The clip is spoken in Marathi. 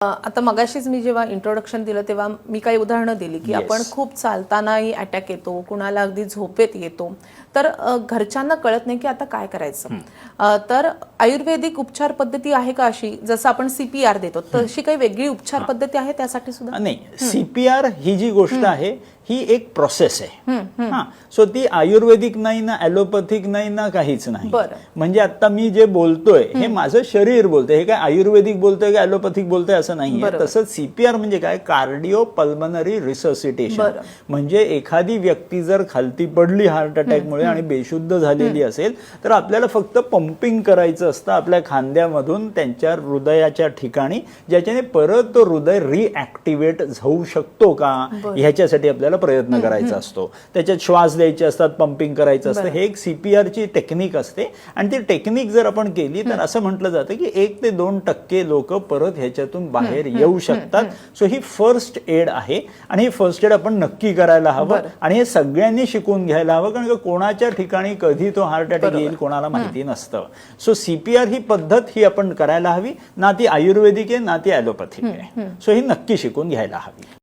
आता मगाशीच मी जेव्हा इंट्रोडक्शन दिलं तेव्हा मी काही उदाहरणं दिली की आपण खूप चालतानाही अटॅक येतो, कुणाला अगदी झोपेत येतो, तर घरच्यांना कळत नाही की आता काय करायचं. तर आयुर्वेदिक उपचार पद्धती आहे का अशी, जसं आपण सीपीआर देतो तशी काही वेगळी उपचार पद्धती आहे त्यासाठी सुद्धा? नाही, सीपीआर ही जी गोष्ट आहे ही एक प्रोसेस आहे. हा, सो ती आयुर्वेदिक नाही ना, ॲलोपॅथिक नाही ना, काहीच नाही. म्हणजे आता मी जे बोलतोय हे माझं शरीर बोलतंय, हे काय आयुर्वेदिक बोलतोय का ॲलोपॅथिक बोलतोय असं नाहीये. तसंच सीपीआर म्हणजे काय, कार्डिओ पल्मनरी रिससिटेशन. म्हणजे एखादी व्यक्ती जर खालती पडली हार्ट अटॅकमुळे आणि बेशुद्ध झालेली असेल तर आपल्याला फक्त पंपिंग करायचं असतं आपल्या खांद्यामधून त्यांच्या हृदयाच्या ठिकाणी, ज्याच्याने परत तो हृदय रिॲक्टिव्हेट होऊ शकतो का ह्याच्यासाठी आपल्याला प्रयत्न करायचा असतो. त्याच्यात श्वास द्यायचे असतात, पंपिंग करायचं असतं. हे एक सीपीआरची टेक्निक असते आणि ती टेक्निक जर आपण केली तर असं म्हटलं जातं की 1 ते 2% लोक परत ह्याच्यातून बाहेर येऊ शकतात. सो ही फर्स्ट एड आहे आणि ही फर्स्ट एड आपण नक्की करायला हवं आणि हे सगळ्यांनी शिकून घ्यायला हवं, कारण कोणाच्या ठिकाणी कधी तो हार्ट अटॅक येईल कोणाला माहिती नसतं. सो सीपीआर ही पद्धत ही आपण करायला हवी, ना ती आयुर्वेदिक आहे ना ती ॲलोपॅथिक आहे. सो ही नक्की शिकून घ्यायला हवी.